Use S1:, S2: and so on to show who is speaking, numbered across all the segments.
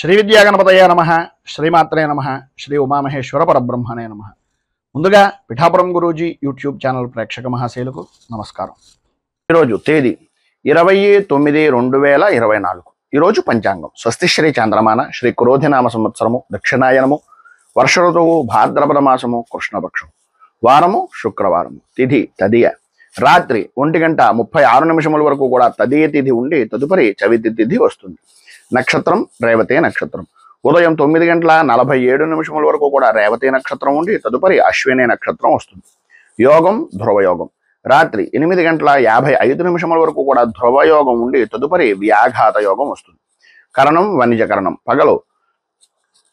S1: శ్రీ విద్యాగణపతయ నమః, శ్రీమాత్రే నమః, శ్రీ ఉమామహేశ్వర పరబ్రహ్మణే నమః. ముందుగా పిఠాపురం గురూజీ యూట్యూబ్ ఛానల్ ప్రేక్షక మహాశయులకు నమస్కారం. ఈరోజు తేదీ 20/9/2024. ఈరోజు పంచాంగం స్వస్తి శ్రీ చాంద్రమాన శ్రీ క్రోధినామ సంవత్సరము దక్షిణాయనము, వర్ష ఋతువు భాద్రపద మాసము కృష్ణపక్షం, వారము శుక్రవారము, తిథి తదియ, రాత్రి 1:36 వరకు కూడా తదియ తిథి ఉండి తదుపరి చవితి తిథి వస్తుంది. నక్షత్రం రేవతి నక్షత్రం. ఉదయం 9:47 వరకు కూడా రేవతి నక్షత్రం ఉండి తదుపరి అశ్విని నక్షత్రం వస్తుంది. యోగం ధ్రువయోగం. రాత్రి 8:55 వరకు కూడా ధ్రువయోగం ఉండి తదుపరి వ్యాఘాత యోగం వస్తుంది. కరణం వణిజకరణం. పగలు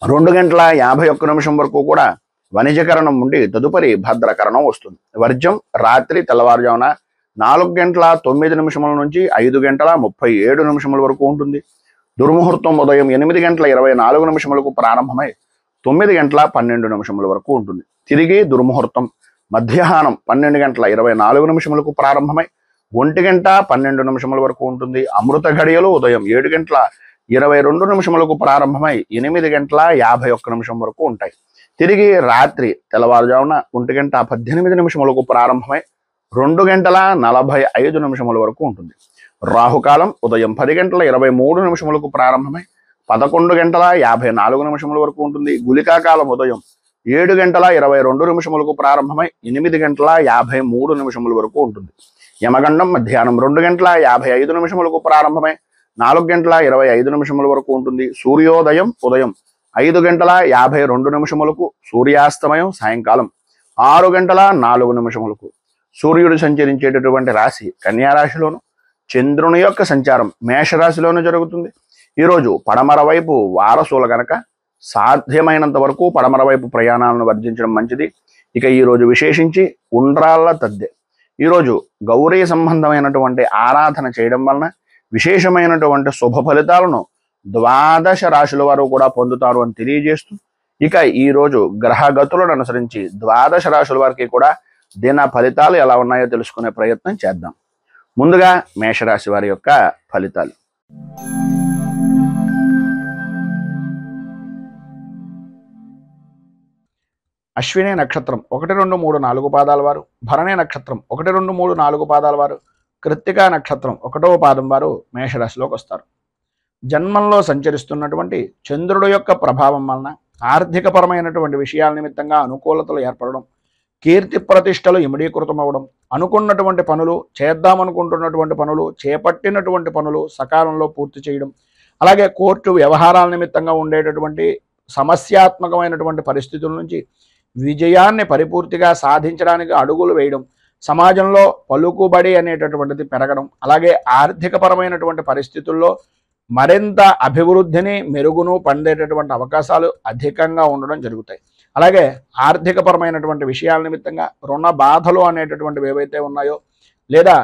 S1: 2:51 వరకు కూడా వణిజకరణం ఉండి తదుపరి భద్రకరణం వస్తుంది. వర్జ్యం రాత్రి తెల్లవారుజామున 4:09 నుంచి 5:37 వరకు ఉంటుంది. దుర్ముహూర్తం ఉదయం 8:24 ప్రారంభమై 9:12 వరకు ఉంటుంది. తిరిగి దుర్ముహూర్తం మధ్యాహ్నం 12:24 ప్రారంభమై 1:12 వరకు ఉంటుంది. అమృత ఘడియలు ఉదయం 7:22 ప్రారంభమై 8:51 వరకు ఉంటాయి. తిరిగి రాత్రి తెల్లవారుజామున 1:18 ప్రారంభమై 2:45 వరకు ఉంటుంది. రాహుకాలం ఉదయం 10:23 ప్రారంభమై 11:54 వరకు ఉంటుంది. గుళికాకాలం ఉదయం 7:22 ప్రారంభమై 8:53 వరకు ఉంటుంది. యమగండం మధ్యాహ్నం 2:55 ప్రారంభమై 4:25 వరకు ఉంటుంది. సూర్యోదయం ఉదయం 5:52 సూర్యాస్తమయం సాయంకాలం 6:04 సూర్యుడు సంచరించేటటువంటి రాశి కన్యారాశిలోను, చంద్రుని యొక్క సంచారం మేషరాశిలోనూ జరుగుతుంది. ఈరోజు పడమర వైపు వారసుల గనక సాధ్యమైనంత వరకు పడమర వైపు ప్రయాణాలను వర్జించడం మంచిది. ఇక ఈరోజు విశేషించి ఉండ్రాళ్ళ తద్దె. ఈరోజు గౌరీ సంబంధమైనటువంటి ఆరాధన చేయడం వలన విశేషమైనటువంటి శుభ ఫలితాలను 12 రాశుల వారు కూడా పొందుతారు అని తెలియజేస్తూ, ఇక ఈరోజు గ్రహగతులను అనుసరించి 12 రాశుల వారికి కూడా దిన ఫలితాలు ఎలా ఉన్నాయో తెలుసుకునే ప్రయత్నం చేద్దాం. ముందుగా మేషరాశి వారి యొక్క ఫలితాలు. అశ్విని నక్షత్రం 1, 2, 3, 4 పాదాల వారు, భరణి నక్షత్రం 1, 2, 3, 4 పాదాల వారు, కృత్తికా నక్షత్రం 1వ పాదం వారు మేషరాశిలోకి వస్తారు. జన్మంలో సంచరిస్తున్నటువంటి చంద్రుడు యొక్క ప్రభావం వలన ఆర్థికపరమైనటువంటి విషయాల నిమిత్తంగా అనుకూలతలు ఏర్పడడం, కీర్తి ప్రతిష్టలు ఇమిడీకృతం అవ్వడం, అనుకున్నటువంటి పనులు, చేద్దామనుకుంటున్నటువంటి పనులు, చేపట్టినటువంటి పనులు సకాలంలో పూర్తి చేయడం, అలాగే కోర్టు వ్యవహారాల నిమిత్తంగా ఉండేటటువంటి సమస్యాత్మకమైనటువంటి పరిస్థితుల నుంచి విజయాన్ని పరిపూర్తిగా సాధించడానికి అడుగులు వేయడం, సమాజంలో పలుకుబడి అనేటటువంటిది పెరగడం, అలాగే ఆర్థికపరమైనటువంటి పరిస్థితుల్లో మరింత అభివృద్ధిని మెరుగును పొందేటటువంటి అవకాశాలు అధికంగా ఉండడం జరుగుతాయి. అలాగే ఆర్థికపరమైనటువంటి విషయాల నిమిత్తంగా రుణ బాధలు అనేటటువంటివి ఏవైతే ఉన్నాయో, లేదా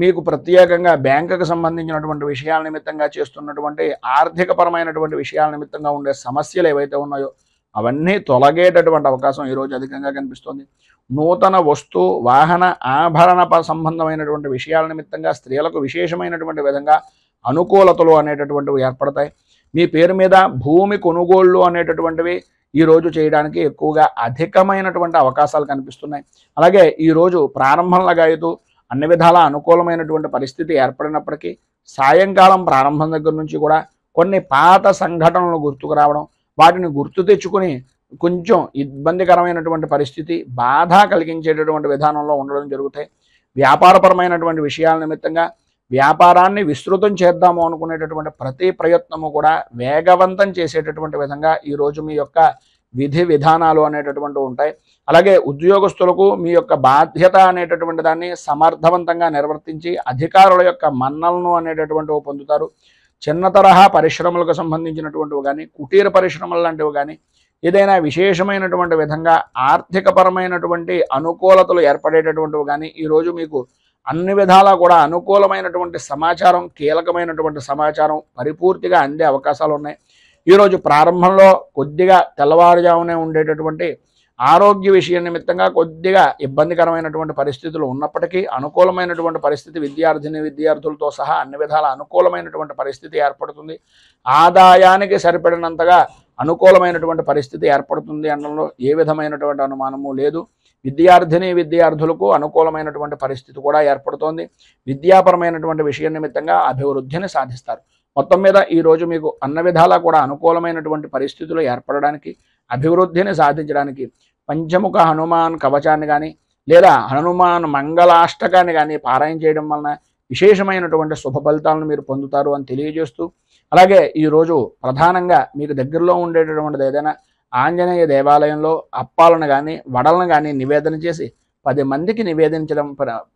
S1: మీకు ప్రత్యేకంగా బ్యాంకుకు సంబంధించినటువంటి విషయాల నిమిత్తంగా చేస్తున్నటువంటి ఆర్థికపరమైనటువంటి విషయాల నిమిత్తంగా ఉండే సమస్యలు ఏవైతే ఉన్నాయో అవన్నీ తొలగేటటువంటి అవకాశం ఈరోజు అధికంగా కనిపిస్తుంది. నూతన వస్తు వాహన ఆభరణ సంబంధమైనటువంటి విషయాల నిమిత్తంగా స్త్రీలకు విశేషమైనటువంటి విధంగా అనుకూలతలు అనేటటువంటివి ఏర్పడతాయి. మీ పేరు మీద భూమి కొనుగోళ్ళు అనేటటువంటివి ఈరోజు చేయడానికి ఎక్కువగా అధికమైనటువంటి అవకాశాలు కనిపిస్తున్నాయి. అలాగే ఈరోజు ప్రారంభంలాగా అయితే అన్ని విధాల అనుకూలమైనటువంటి పరిస్థితి ఏర్పడినప్పటికీ సాయంకాలం ప్రారంభం దగ్గర నుంచి కూడా కొన్ని పాత సంఘటనలు గుర్తుకు రావడం, వాటిని గుర్తు తెచ్చుకుని కొంచెం ఇబ్బందికరమైనటువంటి పరిస్థితి, బాధ కలిగించేటటువంటి విధానంలో ఉండడం జరుగుతాయి. వ్యాపారపరమైనటువంటి విషయాల నిమిత్తంగా వ్యాపారాన్ని విస్తృతం చేద్దాము అనుకునేటటువంటి ప్రతి ప్రయత్నము కూడా వేగవంతం చేసేటటువంటి విధంగా ఈరోజు మీ యొక్క విధి విధానాలు అనేటటువంటివి ఉంటాయి. అలాగే ఉద్యోగస్తులకు మీ యొక్క బాధ్యత అనేటటువంటి దాన్ని సమర్థవంతంగా నిర్వర్తించి అధికారుల యొక్క మన్నలను అనేటటువంటివి పొందుతారు. చిన్న తరహా పరిశ్రమలకు సంబంధించినటువంటివి కానీ, కుటీర పరిశ్రమలు లాంటివి కానీ, ఏదైనా విశేషమైనటువంటి విధంగా ఆర్థికపరమైనటువంటి అనుకూలతలు ఏర్పడేటటువంటివి కానీ ఈరోజు మీకు అన్ని విధాలా కూడా అనుకూలమైనటువంటి సమాచారం, కీలకమైనటువంటి సమాచారం పరిపూర్తిగా అందే అవకాశాలు ఉన్నాయి. ఈరోజు ప్రారంభంలో కొద్దిగా తెల్లవారుజామునే ఉండేటటువంటి ఆరోగ్య విషయం నిమిత్తంగా కొద్దిగా ఇబ్బందికరమైనటువంటి పరిస్థితులు ఉన్నప్పటికీ అనుకూలమైనటువంటి పరిస్థితి విద్యార్థులతో సహా అన్ని విధాల అనుకూలమైనటువంటి పరిస్థితి ఏర్పడుతుంది. ఆదాయానికి సరిపడినంతగా అనుకూలమైనటువంటి పరిస్థితి ఏర్పడుతుంది అనడంలో ఏ విధమైనటువంటి అనుమానము లేదు. విద్యార్థులకు అనుకూలమైనటువంటి పరిస్థితి కూడా ఏర్పడుతోంది. విద్యాపరమైనటువంటి విషయం నిమిత్తంగా అభివృద్ధిని సాధిస్తారు. మొత్తం మీద ఈరోజు మీకు అన్ని విధాలా కూడా అనుకూలమైనటువంటి పరిస్థితులు ఏర్పడడానికి, అభివృద్ధిని సాధించడానికి పంచముఖ హనుమాన్ కవచాన్ని కానీ లేదా హనుమాన్ మంగళాష్టకాన్ని కానీ పారాయణ చేయడం వలన విశేషమైనటువంటి శుభ ఫలితాలను మీరు పొందుతారు అని తెలియజేస్తూ, అలాగే ఈరోజు ప్రధానంగా మీకు దగ్గరలో ఉండేటటువంటిది ఏదైనా ఆంజనేయ దేవాలయంలో అప్పాలను కానీ వడలను కానీ నివేదన చేసి 10 మందికి నివేదించడం,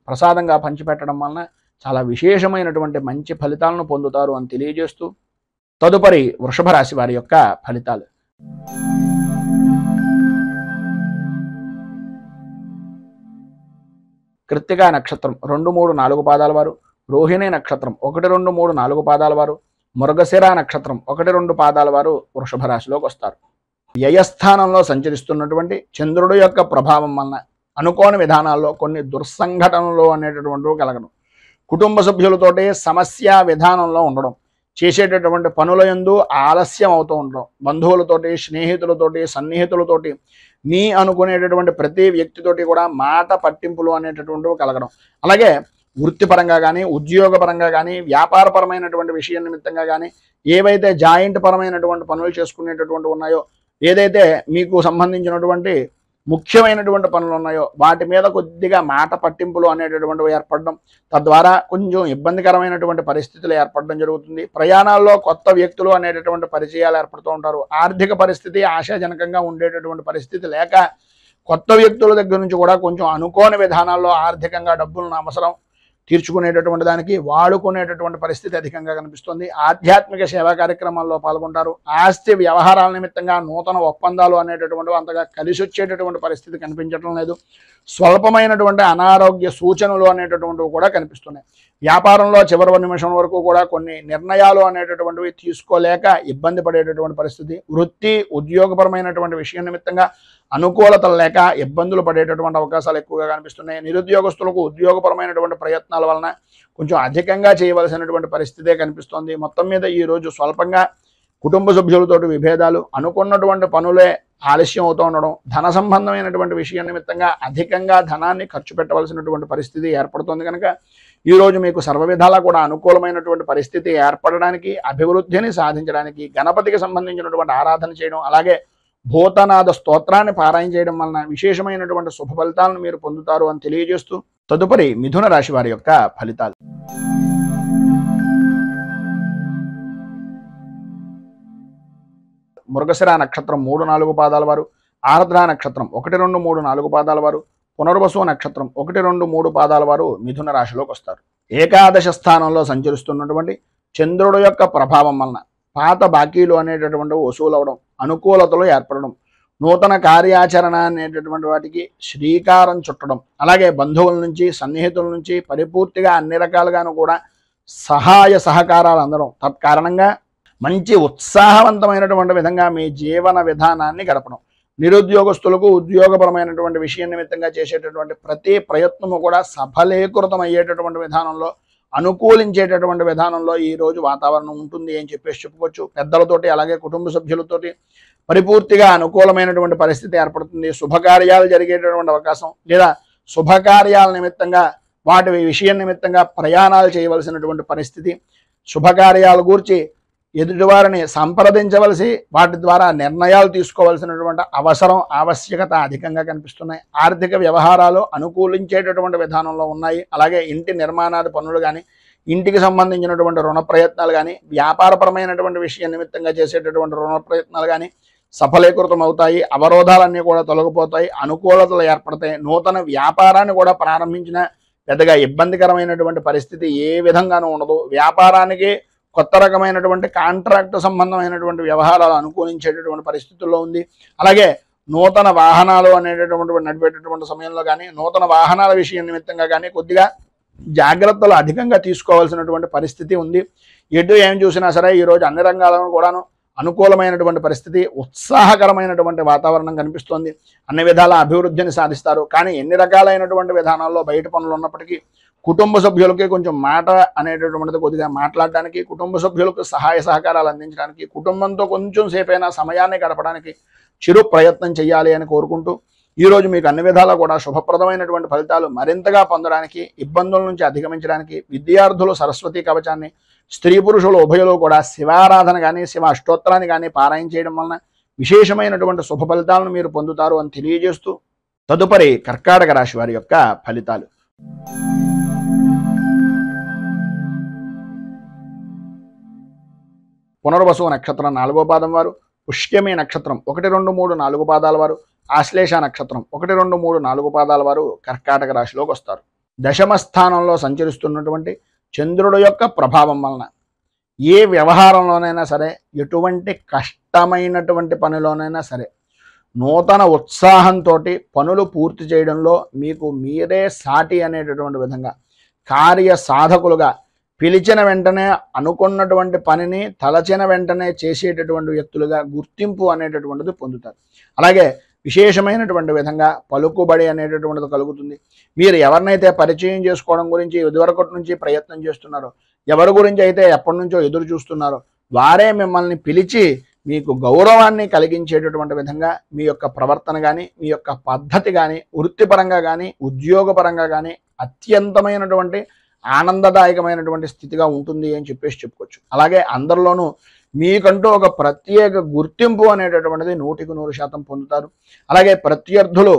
S1: ప్రసాదంగా పంచిపెట్టడం వలన చాలా విశేషమైనటువంటి మంచి ఫలితాలను పొందుతారు అని తెలియజేస్తూ, తదుపరి వృషభ రాశి వారి యొక్క ఫలితాలు. కృత్తికా నక్షత్రం 2, 3, 4 పాదాల వారు, రోహిణి నక్షత్రం 1, 2, 3, 4 పాదాల వారు, మృగశిర నక్షత్రం 1, 2 పాదాల వారు వృషభ రాశిలోకి వస్తారు. వ్యయస్థానంలో సంచరిస్తున్నటువంటి చంద్రుడు యొక్క ప్రభావం వలన అనుకోని విధానాల్లో కొన్ని దుర్సంఘటనలు అనేటటువంటివి కలగడం, కుటుంబ సభ్యులతోటి సమస్య విధానంలో ఉండడం, చేసేటటువంటి పనుల యందు ఆలస్యం అవుతూ ఉండడం, బంధువులతోటి, స్నేహితులతోటి, సన్నిహితులతోటి, మీ అనుకునేటటువంటి ప్రతి వ్యక్తితోటి కూడా మాట పట్టింపులు అనేటటువంటివి కలగడం, అలాగే వృత్తిపరంగా కానీ ఉద్యోగపరంగా కానీ వ్యాపారపరమైనటువంటి విషయం నిమిత్తంగా కానీ ఏవైతే జాయింట్ పరమైనటువంటి పనులు చేసుకునేటటువంటి ఉన్నాయో, ఏదైతే మీకు సంబంధించినటువంటి ముఖ్యమైనటువంటి పనులు ఉన్నాయో వాటి మీద కొద్దిగా మాట పట్టింపులు అనేటటువంటివి ఏర్పడడం, తద్వారా కొంచెం ఇబ్బందికరమైనటువంటి పరిస్థితులు ఏర్పడడం జరుగుతుంది. ప్రయాణాల్లో కొత్త వ్యక్తులు అనేటటువంటి పరిచయాలు ఏర్పడుతూ ఉంటారు. ఆర్థిక పరిస్థితి ఆశాజనకంగా ఉండేటటువంటి పరిస్థితి లేక కొత్త వ్యక్తుల దగ్గర నుంచి కూడా కొంచెం అనుకోని విధానాల్లో ఆర్థికంగా డబ్బులను అవసరం తీర్చుకునేటటువంటి దానికి వాడుకునేటటువంటి పరిస్థితి అధికంగా కనిపిస్తుంది. ఆధ్యాత్మిక సేవా కార్యక్రమాల్లో పాల్గొంటారు. ఆస్తి వ్యవహారాల నిమిత్తంగా నూతన ఒప్పందాలు అనేటటువంటివి అంతగా కలిసి వచ్చేటటువంటి పరిస్థితి కనిపించడం లేదు. స్వల్పమైనటువంటి అనారోగ్య సూచనలు అనేటటువంటివి కూడా కనిపిస్తున్నాయి. వ్యాపారంలో చివరి నిమిషం వరకు కూడా కొన్ని నిర్ణయాలు అనేటటువంటివి తీసుకోలేక ఇబ్బంది పడేటటువంటి పరిస్థితి. వృత్తి ఉద్యోగపరమైనటువంటి విషయం నిమిత్తంగా అనుకూలతలు లేక ఇబ్బందులు పడేటటువంటి అవకాశాలు ఎక్కువగా కనిపిస్తున్నాయి. నిరుద్యోగస్తులకు ఉద్యోగపరమైనటువంటి ప్రయత్నాల వలన కొంచెం అధికంగా చేయవలసినటువంటి పరిస్థితే కనిపిస్తోంది. మొత్తం మీద ఈరోజు స్వల్పంగా కుటుంబ సభ్యులతోటి విభేదాలు, అనుకున్నటువంటి పనులే ఆలస్యం అవుతూ ఉండడం, ధన సంబంధమైనటువంటి విషయం నిమిత్తంగా అధికంగా ధనాన్ని ఖర్చు పెట్టవలసినటువంటి పరిస్థితి ఏర్పడుతుంది. కనుక ఈరోజు మీకు సర్వవిధాలా కూడా అనుకూలమైనటువంటి పరిస్థితి ఏర్పడడానికి, అభివృద్ధిని సాధించడానికి గణపతికి సంబంధించినటువంటి ఆరాధన చేయడం, అలాగే భూతనాథ స్తోత్రాన్ని పారాయణ చేయడం వలన విశేషమైనటువంటి శుభ ఫలితాలను మీరు పొందుతారు అని తెలియజేస్తూ, తదుపరి మిథున రాశి వారి యొక్క ఫలితాలు. మృగశిర నక్షత్రం 3, 4 పాదాల వారు, ఆర్ద్ర నక్షత్రం 1, 2, 3, 4 పాదాల వారు, పునర్వసు నక్షత్రం 1, 2, 3 పాదాల వారు మిథున రాశిలోకి వస్తారు. ఏకాదశ స్థానంలో సంచరిస్తున్నటువంటి చంద్రుడు యొక్క ప్రభావం వలన పాత బాకీలు అనేటటువంటి వసూలు అవడం, అనుకూలతలు ఏర్పడడం, నూతన కార్యాచరణ అనేటటువంటి వాటికి శ్రీకారం చుట్టడం, అలాగే బంధువుల నుంచి సన్నిహితుల నుంచి పరిపూర్తిగా అన్ని రకాలుగాను కూడా సహాయ సహకారాలు అందడం, తత్కారణంగా మంచి ఉత్సాహవంతమైనటువంటి విధంగా మీ జీవన విధానాన్ని గడపడం, నిరుద్యోగస్తులకు ఉద్యోగపరమైనటువంటి విషయం నిమిత్తంగా చేసేటటువంటి ప్రతి ప్రయత్నము కూడా సఫలీకృతం అయ్యేటటువంటి విధానంలో, అనుకూలించేటటువంటి విధానంలో ఈరోజు వాతావరణం ఉంటుంది అని చెప్పేసి చెప్పుకోవచ్చు. పెద్దలతోటి అలాగే కుటుంబ సభ్యులతోటి పరిపూర్తిగా అనుకూలమైనటువంటి పరిస్థితి ఏర్పడుతుంది. శుభకార్యాలు జరిగేటటువంటి అవకాశం, లేదా శుభకార్యాల నిమిత్తంగా వాటి విషయం నిమిత్తంగా ప్రయాణాలు చేయవలసినటువంటి పరిస్థితి, శుభకార్యాల గురించి ఎదుటివారిని సంప్రదించవలసి వాటి ద్వారా నిర్ణయాలు తీసుకోవాల్సినటువంటి అవసరం, ఆవశ్యకత అధికంగా కనిపిస్తున్నాయి. ఆర్థిక వ్యవహారాలు అనుకూలించేటటువంటి విధానంలో ఉన్నాయి. అలాగే ఇంటి నిర్మాణాది పనులు కానీ, ఇంటికి సంబంధించినటువంటి రుణ ప్రయత్నాలు కానీ, వ్యాపారపరమైనటువంటి విషయం నిమిత్తంగా చేసేటటువంటి రుణ ప్రయత్నాలు కానీ సఫలీకృతం అవుతాయి. అవరోధాలన్నీ కూడా తొలగిపోతాయి, అనుకూలతలు ఏర్పడతాయి. నూతన వ్యాపారాన్ని కూడా ప్రారంభించిన పెద్దగా ఇబ్బందికరమైనటువంటి పరిస్థితి ఏ విధంగానూ ఉండదు. వ్యాపారానికి కొత్త రకమైనటువంటి కాంట్రాక్ట్ సంబంధమైనటువంటి వ్యవహారాలు అనుకూలించేటటువంటి పరిస్థితుల్లో ఉంది. అలాగే నూతన వాహనాలు అనేటటువంటి నడిపేటటువంటి సమయంలో కానీ, నూతన వాహనాల విషయం నిమిత్తంగా కానీ కొద్దిగా జాగ్రత్తలు అధికంగా తీసుకోవాల్సినటువంటి పరిస్థితి ఉంది. ఎటు ఏం చూసినా సరే ఈరోజు అన్ని రంగాలను కూడాను అనుకూలమైనటువంటి పరిస్థితి, ఉత్సాహకరమైనటువంటి వాతావరణం కనిపిస్తోంది. అన్ని విధాల అభివృద్ధిని సాధిస్తారు. కానీ ఎన్ని రకాలైనటువంటి విధానాల్లో బయట పనులు ఉన్నప్పటికీ కుటుంబ సభ్యులకి కొంచెం మాట అనేటటువంటిది కొద్దిగా మాట్లాడడానికి, కుటుంబ సభ్యులకు సహాయ సహకారాలు అందించడానికి, కుటుంబంతో కొంచెం సేపైనా సమయాన్ని గడపడానికి చిరు ప్రయత్నం చేయాలి అని కోరుకుంటూ, ఈరోజు మీకు అన్ని విధాలా కూడా శుభప్రదమైనటువంటి ఫలితాలు మరింతగా పొందడానికి, ఇబ్బందుల నుంచి అధిగమించడానికి విద్యార్థులు సరస్వతి కవచాన్ని, స్త్రీ పురుషులు ఉభయులు కూడా శివారాధన కానీ శివ అష్టోత్తరాన్ని కానీ పారాయణ చేయడం వలన విశేషమైనటువంటి శుభ ఫలితాలను మీరు పొందుతారు అని తెలియజేస్తూ, తదుపరి కర్కాటక రాశి వారి యొక్క ఫలితాలు. పునర్వసు నక్షత్రం 4వ పాదం వారు, పుష్యమి నక్షత్రం 1, 2, 3, 4 పాదాల వారు, ఆశ్లేష నక్షత్రం 1, 2, 3, 4 పాదాల వారు కర్కాటక రాశిలోకి వస్తారు. దశమ స్థానంలో సంచరిస్తున్నటువంటి చంద్రుడు యొక్క ప్రభావం వలన ఏ వ్యవహారంలోనైనా సరే, ఎటువంటి కష్టమైనటువంటి పనిలోనైనా సరే నూతన ఉత్సాహంతో పనులు పూర్తి చేయడంలో మీకు మీరే సాటి అనేటటువంటి విధంగా కార్య సాధకులుగా, పిలిచిన వెంటనే అనుకున్నటువంటి పనిని తలచిన వెంటనే చేసేటటువంటి వ్యక్తులుగా గుర్తింపు అనేటటువంటిది పొందుతారు. అలాగే విశేషమైనటువంటి విధంగా పలుకుబడి అనేటటువంటిది కలుగుతుంది. మీరు ఎవరినైతే పరిచయం చేసుకోవడం గురించి ఇదివరకటి నుంచి ప్రయత్నం చేస్తున్నారో, ఎవరి గురించి అయితే ఎప్పటి నుంచో ఎదురు చూస్తున్నారో, వారే మిమ్మల్ని పిలిచి మీకు గౌరవాన్ని కలిగించేటటువంటి విధంగా మీ యొక్క ప్రవర్తన కానీ, మీ యొక్క పద్ధతి కానీ, వృత్తిపరంగా కానీ, ఉద్యోగపరంగా కానీ అత్యంతమైనటువంటి ఆనందదాయకమైనటువంటి స్థితిగా ఉంటుంది అని చెప్పేసి చెప్పుకోవచ్చు. అలాగే అందరిలోనూ మీకంటూ ఒక ప్రత్యేక గుర్తింపు అనేటటువంటిది 100% పొందుతారు. అలాగే ప్రత్యర్థులు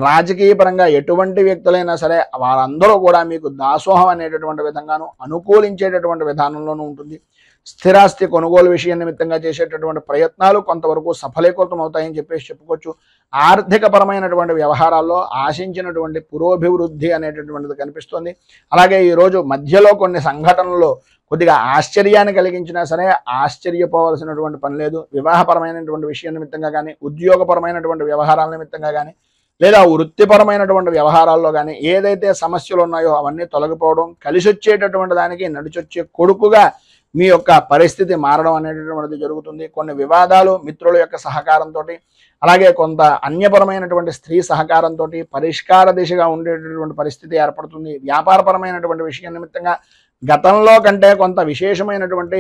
S1: రాజకీయ పరంగా ఎటువంటి వ్యక్తులైనా సరే వారందరూ కూడా మీకు దాసోహం అనేటటువంటి విధంగాను అనుకూలించేటటువంటి విధానంలోనూ ఉంటుంది. స్థిరాస్తి కొనుగోలు విషయం నిమిత్తంగా చేసేటటువంటి ప్రయత్నాలు కొంతవరకు సఫలీకృతం అవుతాయని చెప్పేసి చెప్పుకోవచ్చు. ఆర్థిక పరమైనటువంటి వ్యవహారాల్లో ఆశించినటువంటి పురోభివృద్ధి అనేటటువంటిది కనిపిస్తుంది. అలాగే ఈరోజు మధ్యలో కొన్ని సంఘటనలు కొద్దిగా ఆశ్చర్యాన్ని కలిగించినా సరే ఆశ్చర్యపోవాల్సినటువంటి పని లేదు. వివాహపరమైనటువంటి విషయం నిమిత్తంగా కానీ, ఉద్యోగపరమైనటువంటి వ్యవహారాల నిమిత్తంగా కానీ, లేదా వృత్తిపరమైనటువంటి వ్యవహారాల్లో కానీ ఏదైతే సమస్యలు ఉన్నాయో అవన్నీ తొలగిపోవడం, కలిసి వచ్చేటటువంటి దానికి నడిచొచ్చే కొడుకుగా మీ యొక్క పరిస్థితి మారడం అనేటటువంటిది జరుగుతుంది. కొన్ని వివాదాలు మిత్రుల యొక్క సహకారంతో, అలాగే కొంత అన్యపరమైనటువంటి స్త్రీ సహకారంతో పరిష్కార దిశగా ఉండేటటువంటి పరిస్థితి ఏర్పడుతుంది. వ్యాపారపరమైనటువంటి విషయం నిమిత్తంగా గతంలో కంటే కొంత విశేషమైనటువంటి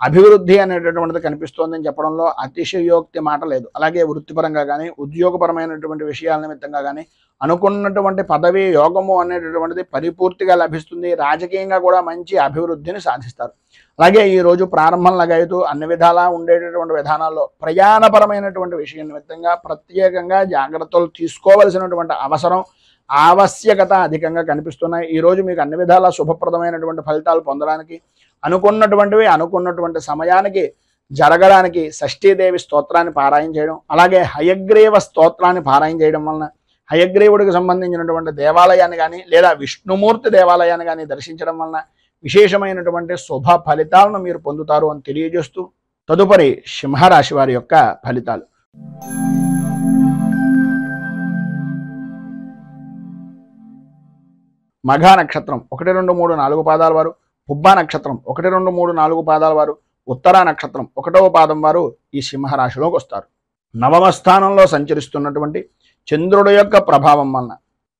S1: అభివృద్ధి అనేటటువంటిది కనిపిస్తోందని చెప్పడంలో అతిశయోక్తి మాట లేదు. అలాగే వృత్తిపరంగా కానీ, ఉద్యోగపరమైనటువంటి విషయాల నిమిత్తంగా కానీ అనుకున్నటువంటి పదవి యోగము అనేటటువంటిది పరిపూర్తిగా లభిస్తుంది. రాజకీయంగా కూడా మంచి అభివృద్ధిని సాధిస్తారు. అలాగే ఈరోజు ప్రారంభంలాగా అయితే అన్ని విధాలా ఉండేటటువంటి విధానాల్లో ప్రయాణపరమైనటువంటి విషయం నిమిత్తంగా ప్రత్యేకంగా జాగ్రత్తలు తీసుకోవలసినటువంటి అవసరం, ఆవశ్యకత అధికంగా కనిపిస్తున్నాయి. ఈరోజు మీకు అన్ని విధాలా శుభప్రదమైనటువంటి ఫలితాలు పొందడానికి, అనుకున్నటువంటివి అనుకున్నటువంటి సమయానికి జరగడానికి షష్ఠీదేవి స్తోత్రాన్ని పారాయణ చేయడం, అలాగే హయగ్రీవ స్తోత్రాన్ని పారాయణ చేయడం వలన హయగ్రీవుడికి సంబంధించినటువంటి దేవాలయాన్ని కానీ లేదా విష్ణుమూర్తి దేవాలయాన్ని కానీ దర్శించడం వలన విశేషమైనటువంటి శుభ ఫలితాలను మీరు పొందుతారు అని తెలియజేస్తూ, తదుపరి సింహరాశి వారి యొక్క ఫలితాలు. మఘా నక్షత్రం 1, 2, 3, 4 పాదాల వారు, పుబ్బా నక్షత్రం 1, 2, 3, 4 పాదాల వారు, ఉత్తరా నక్షత్రం 1వ పాదం వారు ఈ సింహరాశిలోకి వస్తారు. నవమ స్థానంలో సంచరిస్తున్నటువంటి చంద్రుడి యొక్క ప్రభావం వలన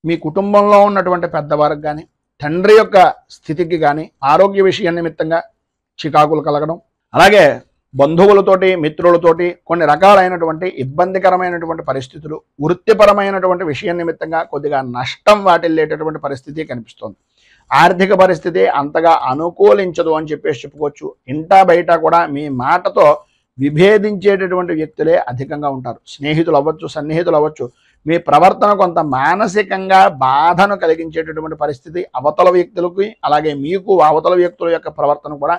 S1: మీ కుటుంబంలో ఉన్నటువంటి పెద్దవారికి కానీ, తండ్రి యొక్క స్థితికి కానీ, ఆరోగ్య విషయం నిమిత్తంగా చికాకులు కలగడం, అలాగే బంధువులతోటి మిత్రులతోటి కొన్ని రకాలైనటువంటి ఇబ్బందికరమైనటువంటి పరిస్థితులు, వృత్తిపరమైనటువంటి విషయం నిమిత్తంగా కొద్దిగా నష్టం వాటిల్లేటటువంటి పరిస్థితి కనిపిస్తోంది. ఆర్థిక పరిస్థితి అంతగా అనుకూలించదు అని చెప్పేసి చెప్పుకోవచ్చు. ఇంటా బయట కూడా మీ మాటతో విభేదించేటటువంటి వ్యక్తులే అధికంగా ఉంటారు. స్నేహితులు అవ్వచ్చు, సన్నిహితులు అవ్వచ్చు. మీ ప్రవర్తన కొంత మానసికంగా బాధను కలిగించేటటువంటి పరిస్థితి అవతల వ్యక్తులకి, అలాగే మీకు అవతల వ్యక్తుల యొక్క ప్రవర్తన కూడా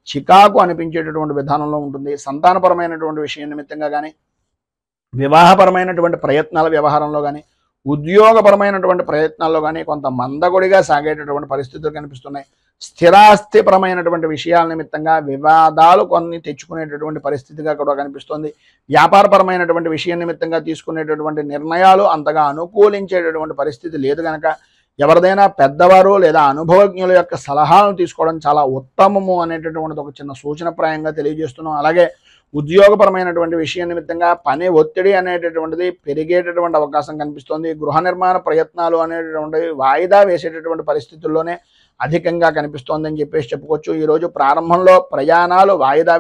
S1: చికాకు అనిపించేటటువంటి విధానంలో ఉంటుంది. సంతానపరమైనటువంటి విషయం నిమిత్తంగా కానీ, వివాహపరమైనటువంటి ప్రయత్నాల వ్యవహారంలో కానీ, ఉద్యోగపరమైనటువంటి ప్రయత్నాల్లో కానీ కొంత మందకొడిగా సాగేటటువంటి పరిస్థితులు కనిపిస్తున్నాయి. స్థిరాస్తిపరమైనటువంటి విషయాల నిమిత్తంగా వివాదాలు కొన్ని తెచ్చుకునేటటువంటి పరిస్థితిగా కూడా కనిపిస్తుంది. వ్యాపారపరమైనటువంటి విషయం నిమిత్తంగా తీసుకునేటటువంటి నిర్ణయాలు అంతగా అనుకూలించేటటువంటి పరిస్థితి లేదు కనుక ఎవరిదైనా పెద్దవారు లేదా అనుభవజ్ఞుల యొక్క సలహాలను తీసుకోవడం చాలా ఉత్తమము అనేటటువంటిది ఒక చిన్న సూచనప్రాయంగా తెలియజేస్తున్నాం. అలాగే ఉద్యోగపరమైనటువంటి విషయం నిమిత్తంగా పని ఒత్తిడి అనేటటువంటిది పెరిగేటటువంటి అవకాశం కనిపిస్తోంది. గృహ నిర్మాణ ప్రయత్నాలు అనేటటువంటివి వాయిదా వేసేటటువంటి పరిస్థితుల్లోనే అధికంగా కనిపిస్తోందని చెప్పేసి చెప్పుకోవచ్చు. ఈరోజు ప్రారంభంలో ప్రయాణాలు వాయిదా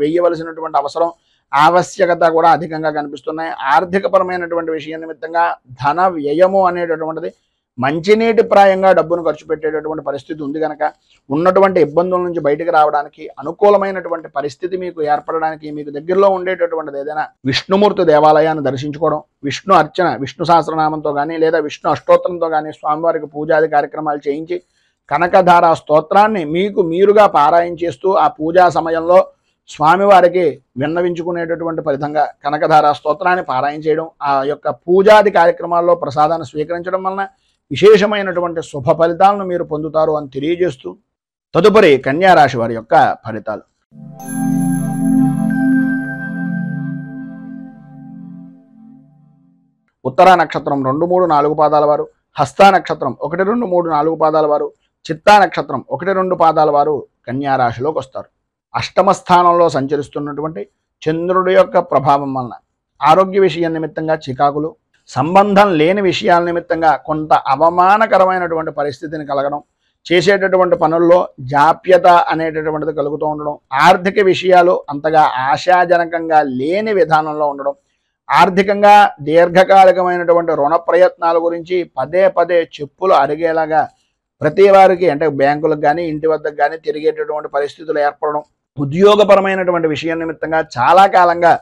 S1: వేయవలసినటువంటి అవసరం ఆవశ్యకత కూడా అధికంగా కనిపిస్తున్నాయి. ఆర్థికపరమైనటువంటి విషయం నిమిత్తంగా ధన వ్యయము అనేటటువంటిది మంచినీటి ప్రాయంగా డబ్బును ఖర్చు పెట్టేటటువంటి పరిస్థితి ఉంది కనుక ఉన్నటువంటి ఇబ్బందుల నుంచి బయటకు రావడానికి అనుకూలమైనటువంటి పరిస్థితి మీకు ఏర్పడడానికి మీకు దగ్గరలో ఉండేటటువంటిది ఏదైనా విష్ణుమూర్తి దేవాలయాన్ని దర్శించుకోవడం, విష్ణు అర్చన విష్ణు సహస్రనామంతో కానీ లేదా విష్ణు అష్టోత్తరంతో కానీ స్వామివారికి పూజాది కార్యక్రమాలు చేయించి కనకధార స్తోత్రాన్ని మీకు మీరుగా పారాయణ చేస్తూ ఆ పూజా సమయంలో స్వామివారికి విన్నవించుకునేటటువంటి ఫలితంగా కనకధార స్తోత్రాన్ని పారాయణ చేయడం, ఆ యొక్క పూజాది కార్యక్రమాల్లో ప్రసాదాన్ని స్వీకరించడం వలన విశేషమైనటువంటి శుభ ఫలితాలను మీరు పొందుతారు అని తెలియజేస్తూ తదుపరి కన్యారాశి వారి యొక్క ఫలితాలు. ఉత్తరా నక్షత్రం 2, 3, 4 పాదాల వారు, హస్తా నక్షత్రం 1, 2, 3, 4 పాదాల వారు, చిత్తా నక్షత్రం 1, 2 పాదాల వారు కన్యారాశిలోకి వస్తారు. అష్టమ స్థానంలో సంచరిస్తున్నటువంటి చంద్రుడి యొక్క ప్రభావం వలన ఆరోగ్య విషయం నిమిత్తంగా చికాకులు, సంబంధం లేని విషయాల నిమిత్తంగా కొంత అవమానకరమైనటువంటి పరిస్థితిని కలగడం, చేసేటటువంటి పనుల్లో జాప్యత అనేటటువంటిది కలుగుతూ ఉండడం, ఆర్థిక విషయాలు అంతగా ఆశాజనకంగా లేని విధానంలో ఉండడం, ఆర్థికంగా దీర్ఘకాలికమైనటువంటి రుణ ప్రయత్నాల గురించి పదే పదే చెప్పులు అరిగేలాగా ప్రతి వారికి అంటే బ్యాంకులకు కానీ ఇంటి వద్దకు కానీ తిరిగేటటువంటి పరిస్థితులు ఏర్పడడం, ఉద్యోగపరమైనటువంటి విషయం నిమిత్తంగా చాలా కాలంగా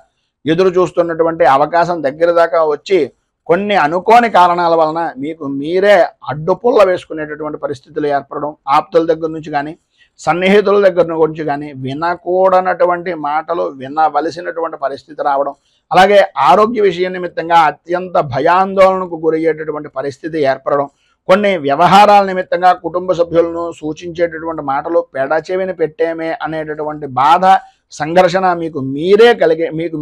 S1: ఎదురు చూస్తున్నటువంటి అవకాశం దగ్గర దాకా వచ్చి కొన్ని అనుకోని కారణాల వలన మీకు మీరే అడ్డుపుల్ల వేసుకునేటటువంటి పరిస్థితులు ఏర్పడడం, ఆప్తుల దగ్గర నుంచి కానీ సన్నిహితుల దగ్గర నుంచి కానీ వినకూడనటువంటి మాటలు వినవలసినటువంటి పరిస్థితి రావడం, అలాగే ఆరోగ్య విషయం నిమిత్తంగా అత్యంత భయాందోళనకు గురయ్యేటటువంటి పరిస్థితి ఏర్పడడం, కొన్ని వ్యవహారాల నిమిత్తంగా కుటుంబ సభ్యులను సూచించేటటువంటి మాటలు పెడచెవిని పెట్టేమే అనేటటువంటి బాధ సంఘర్షణ మీకు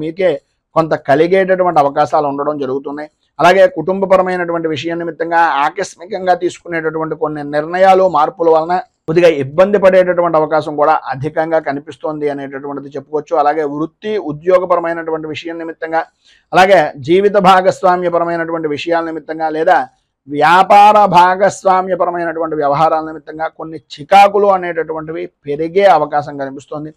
S1: మీకే కొంత కలిగేటటువంటి అవకాశాలు ఉండడం జరుగుతున్నాయి. అలాగే కుటుంబపరమైనటువంటి విషయం నిమిత్తంగా ఆకస్మికంగా తీసుకునేటటువంటి కొన్ని నిర్ణయాలు మార్పుల వలన కొద్దిగా ఇబ్బంది పడేటటువంటి అవకాశం కూడా అధికంగా కనిపిస్తోంది అనేటటువంటిది చెప్పుకోవచ్చు. అలాగే వృత్తి ఉద్యోగపరమైనటువంటి విషయం నిమిత్తంగా, అలాగే జీవిత భాగస్వామ్యపరమైనటువంటి విషయాల నిమిత్తంగా లేదా వ్యాపార భాగస్వామ్యపరమైనటువంటి వ్యవహారాల నిమిత్తంగా కొన్ని చికాకులు అనేటటువంటివి పెరిగే అవకాశం కనిపిస్తోంది.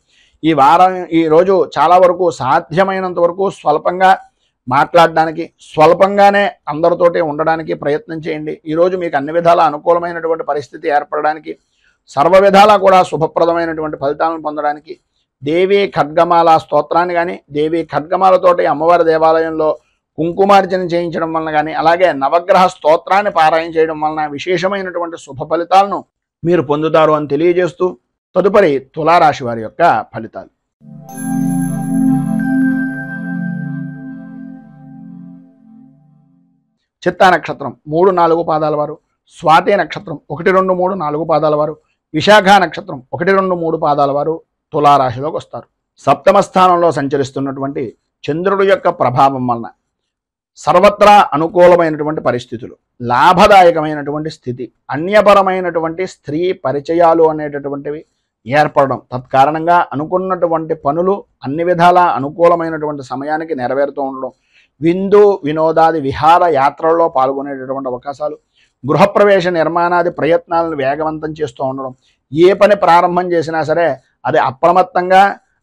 S1: ఈ రోజు చాలా వరకు సాధ్యమైనంత వరకు స్వల్పంగా మాట్లాడడానికి, స్వల్పంగానే అందరితోటి ఉండడానికి ప్రయత్నం చేయండి. ఈరోజు మీకు అన్ని విధాల అనుకూలమైనటువంటి పరిస్థితి ఏర్పడడానికి, సర్వ విధాలా కూడా శుభప్రదమైనటువంటి ఫలితాలను పొందడానికి దేవీ ఖడ్గమాల స్తోత్రాన్ని కానీ, దేవీ ఖడ్గమాలతోటి అమ్మవారి దేవాలయంలో కుంకుమార్చన చేయించడం వలన కానీ, అలాగే నవగ్రహ స్తోత్రాన్ని పారాయణ చేయడం వలన విశేషమైనటువంటి శుభ ఫలితాలను మీరు పొందుతారు అని తెలియజేస్తూ తదుపరి తులారాశి వారి యొక్క ఫలితాలు. చిత్తా నక్షత్రం 3, 4 పాదాల వారు, స్వాతి నక్షత్రం 1, 2, 3, 4 పాదాల వారు, విశాఖ నక్షత్రం 1, 2, 3 పాదాల వారు తులారాశిలోకి వస్తారు. సప్తమ స్థానంలో సంచరిస్తున్నటువంటి చంద్రుడి యొక్క ప్రభావం వలన సర్వత్రా అనుకూలమైనటువంటి పరిస్థితులు, లాభదాయకమైనటువంటి స్థితి, అన్యపరమైనటువంటి స్త్రీ పరిచయాలు అనేటటువంటివి ఏర్పడడం, తత్కారణంగా అనుకున్నటువంటి పనులు అన్ని విధాలా అనుకూలమైనటువంటి సమయానికి నెరవేరుతూ ఉండడం, విందు వినోదాది విహార యాత్రల్లో పాల్గొనేటటువంటి అవకాశాలు, గృహప్రవేశ నిర్మాణాది ప్రయత్నాలను వేగవంతం చేస్తూ ఉండడం, ఏ పని ప్రారంభం చేసినా సరే అది